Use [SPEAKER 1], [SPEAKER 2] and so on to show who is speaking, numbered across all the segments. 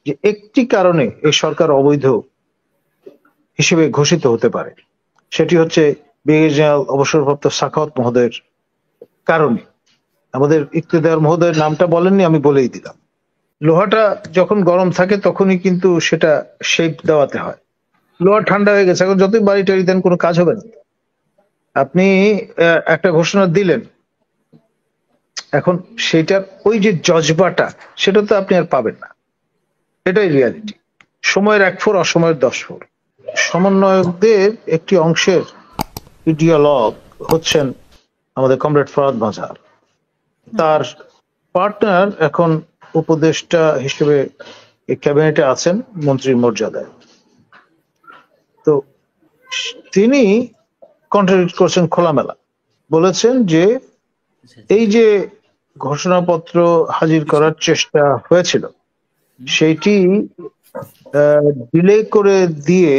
[SPEAKER 1] যে একটি কারণে এই সরকার অবৈধ হিসেবে ঘোষিত হতে পারে, সেটি হচ্ছে ব্রিগেডিয়ার জেনারেল অবসরপ্রাপ্ত সাখাওয়াত মহোদয়ের কারণে। আমাদের ইকতেদার মহোদয়ের নামটা বলেননি, আমি বলেই দিলাম। লোহাটা যখন গরম থাকে তখনই কিন্তু সেটা শেপ দেওয়াতে হয়। লোহা ঠান্ডা হয়ে গেছে, এখন যতই বাড়ি টাড়ি দেন কোনো কাজ হবে না। আপনি একটা ঘোষণা দিলেন, এখন সেটার ওই যে জজবাটা সেটা তো আপনি আর পাবেন না। এটাই রিয়ালিটি। সময়ের 1 ফোর, অসময়ের 10 ফোর। সমন্বয়কদের একটি অংশের ইডিওলগ হচ্ছেন আমাদের কমরেড ফরহাদ মাজার। তার পার্টনার এখন উপদেষ্টা হিসেবে ক্যাবিনেটে আছেন মন্ত্রীর মর্যাদায়। তো তিনি কন্ট্রাডিক্ট করছেন খোলামেলা, বলেছেন যে এই যে ঘোষণাপত্র হাজির করার চেষ্টা হয়েছিল সেইটি ডিলে করে দিয়ে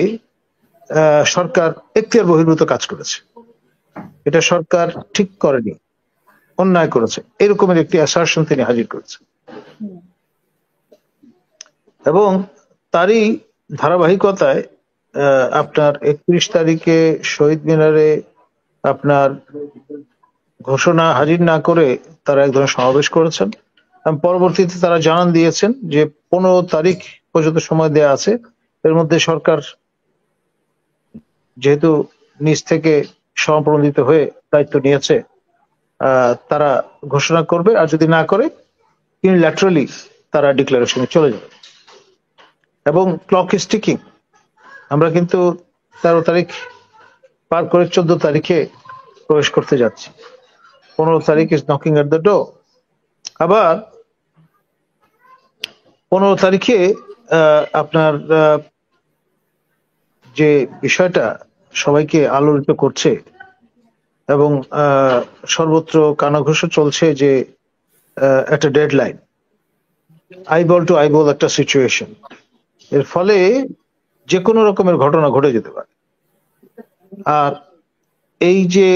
[SPEAKER 1] সরকার এখতিয়ার বহির্ভূত কাজ করেছে, এটা সরকার ঠিক করেনি, অন্যায় করেছে, এরকমের একটি অ্যাসারশন তিনি হাজির করেছেন। এবং তারই ধারাবাহিকতায় আপনার 31 তারিখে শহীদ মিনারে আপনার ঘোষণা হাজির না করে তারা এক ধরনের সমাবেশ করেছেন। পরবর্তীতে তারা জানান দিয়েছেন যে 15 তারিখ পর্যন্ত সময় দেয়া আছে, এর মধ্যে সরকার যেহেতু নিজ থেকে সমাপ্রণোদিত হয়ে দায়িত্ব নিয়েছে, তারা ঘোষণা করবে, আর যদি না করে ইউনিল্যাটারালি তারা ডিক্লারেশনে চলে যাবে। এবং ক্লক ইজ টিকিং। আমরা কিন্তু 13 তারিখ পার করে 14 তারিখে প্রবেশ করতে যাচ্ছি। 15 তারিখ is knocking at the door. আবার 15 তারিখে আপনার যে বিষয়টা সবাইকে আলোড়িত করছে এবং সর্বত্র কানাঘুষো চলছে যে একটা ডেডলাইন, আইবল টু আইবল একটা সিচুয়েশন, এর ফলে যে কোনো রকমের ঘটনা ঘটে যেতে পারে। আর এই যে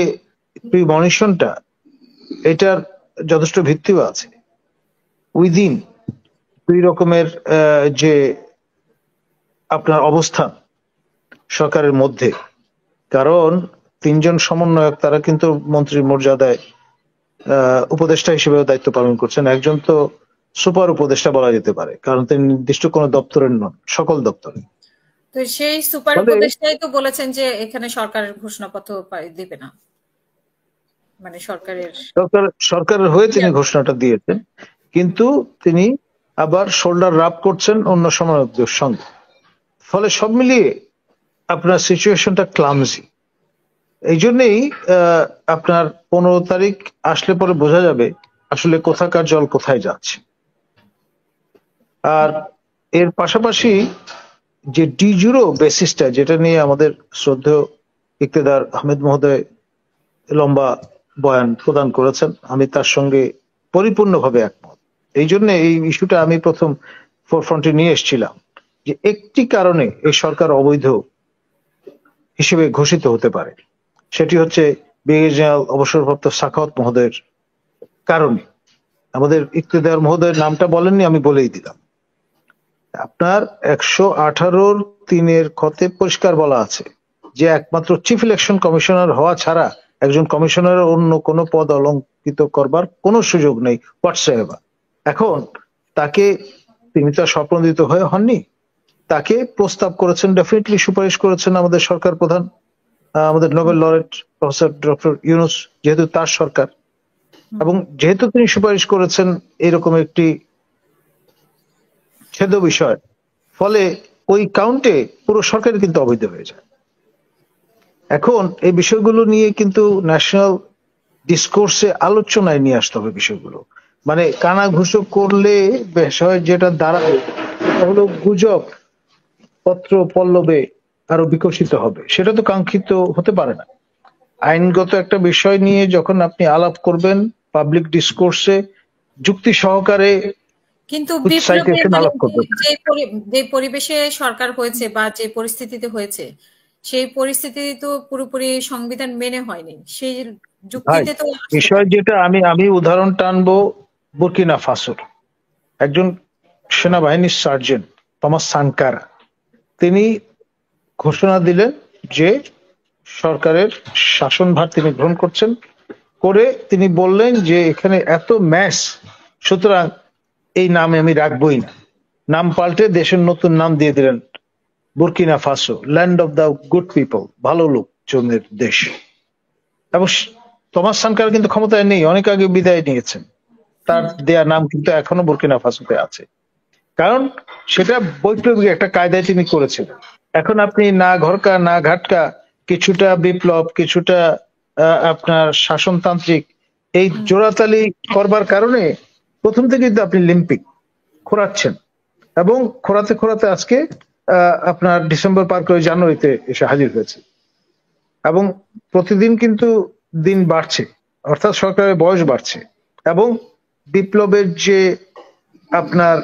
[SPEAKER 1] প্রিমনিশনটা, এটার যথেষ্ট ভিত্তিও আছে উইদিন দুই রকমের যে আপনার অবস্থান সরকারের মধ্যে। কারণ 3 জন সমন্বয়ক তারা কিন্তু মন্ত্রীর মর্যাদায় উপদেষ্টা হিসেবেও দায়িত্ব পালন করছেন। একজন তো সুপার উপদেষ্টা বলা যেতে পারে, কারণ তিনি নির্দিষ্ট কোনো দপ্তরের নন, সকল দপ্তরে।
[SPEAKER 2] তো সেই সুপার উপদেষ্টাই তো বলেছেন যে এখানে সরকারের ঘোষণাপত্র দিবে না, মানে
[SPEAKER 1] সরকারের হয়ে তিনি ঘোষণাটা দিয়েছেন, কিন্তু তিনি আবার শোল্ডার রাব করছেন অন্য সমন্বয়কদের সঙ্গে। ফলে সব মিলিয়ে আপনার সিচুয়েশনটা ক্লামজি। এই জন্যই আপনার 15 তারিখ আসলে পরে বোঝা যাবে আসলে কোথাকার জল কোথায় যাচ্ছে। আর এর পাশাপাশি যে ডিজুরো বেসিসটা, যেটা নিয়ে আমাদের শ্রদ্ধেয় ইকতেদার আহমেদ মহোদয় লম্বা বয়ান প্রদান করেছেন, আমি তার সঙ্গে পরিপূর্ণভাবে একমত। এই জন্য এই ইস্যুটা আমি প্রথম ফোরফ্রন্টে নিয়ে এসেছিলাম যে একটি কারণে এই সরকার অবৈধ হিসেবে ঘোষিত হতে পারে, সেটি হচ্ছে ব্রিগেডিয়ার জেনারেল অবসরপ্রাপ্ত সাখাওয়াত মহোদয়ের কারণে। আমাদের ইকতেদার মহোদয়ের নামটা বলেননি, আমি বলেই দিলাম। আপনার 118(3) খতে পরিষ্কার বলা আছে যে একমাত্র চিফ ইলেকশন কমিশনার হওয়া ছাড়া একজন কমিশনারের অন্য কোনো পদ অলঙ্কৃত করবার কোনো সুযোগ নেই হোয়াটসঅ্যাভার। এখন তাকে, তিনি তো স্বপ্নদিত হয়ে হননি, তাকে প্রস্তাব করেছেন, ডেফিনেটলি সুপারিশ করেছেন আমাদের সরকার প্রধান, আমাদের Nobel laureate professor doctor Yunus, যেহেতু তার সরকার, এবং যেহেতু তিনি সুপারিশ করেছেন এরকম একটি ছেদ বিষয়, ফলে ওই কাউন্টে পুরো সরকার কিন্তু অবৈধ হয়ে যায়। এখন এই বিষয়গুলো নিয়ে কিন্তু ন্যাশনাল ডিসকোর্সে আলোচনায় নিয়ে আসতে হবে বিষয়গুলো। মানে কানাঘুষো করলে বিষয় যেটা দাঁড়াবে সেটা হলো গুজব পত্র পল্লবে আরো বিকশিত হবে, সেটা তো কাঙ্ক্ষিত হতে পারে না। আইনগত একটা বিষয় নিয়ে যখন আপনি আলাপ করবেন পাবলিক ডিসকোর্সে যুক্তি সহকারে,
[SPEAKER 2] কিন্তু যে পরিবেশে সরকার হয়েছে বা যে পরিস্থিতিতে হয়েছে সেই পরিস্থিতি তো পুরোপুরি সংবিধান মেনে হয়নি। সেই যুক্তিতে তো
[SPEAKER 1] বিষয় যেটা আমি উদাহরণ টানবো বুর্কিনা ফাসোর একজন সেনাবাহিনীর সার্জেন্ট, থমাস সানকারা, তিনি ঘোষণা দিলেন যে সরকারের শাসনভার তিনি গ্রহণ করছেন, করে তিনি বললেন যে এখানে এত ম্যাস, সুতরাং এই নাম আমি রাখবই না। নাম পাল্টে দেশের নতুন নাম দিয়ে দিলেন Burkina Faso, land of the good people, ভালো লোকজনের দেশ। এবং থমাস সানকারা কিন্তু ক্ষমতায় নেই, অনেক আগে বিদায় নিয়েছেন, তার দেয়া নাম কিন্তু এখনো বুর্কিনা ফাসোতে আছে, কারণ সেটা বৈপ্লবিক একটা কায়দায় তিনি করেছিলেন। এখন আপনি না ঘরকা না ঘাটকা, কিছুটা বিপ্লব, কিছুটা আপনার শাসনতান্ত্রিক, এই জোড়াতালি করবার কারণে প্রথম থেকে কিন্তু আপনি লিম্পিক খোরাচ্ছেন, এবং খোরাতে খোরাতে আজকে আপনার ডিসেম্বর পার করে জানুয়ারিতে এসে হাজির হয়েছে, এবং প্রতিদিন কিন্তু দিন বাড়ছে, অর্থাৎ সরকারের বয়স বাড়ছে, এবং বিপ্লবের যে আপনার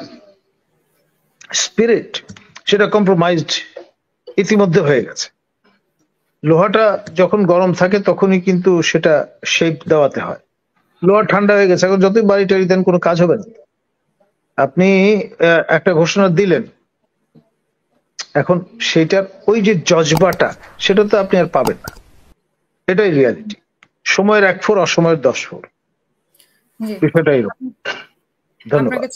[SPEAKER 1] স্পিরিট সেটা কম্প্রোমাইজড ইতিমধ্যে হয়ে গেছে। লোহাটা যখন গরম থাকে তখনই কিন্তু সেটা শেপ দেওয়াতে হয়, লোহা ঠান্ডা হয়ে গেছে, এখন যতই বাড়ি টাড়ি দেন কোনো কাজ হবে না। আপনি একটা ঘোষণা দিলেন, এখন সেটার ওই যে জজবাটা সেটা তো আপনি আর পাবেন না, এটাই রিয়ালিটি। সময়ের 1 ফোর, অসময়ের 10 ফোর, বিষয়টা এরকম। ধন্যবাদ।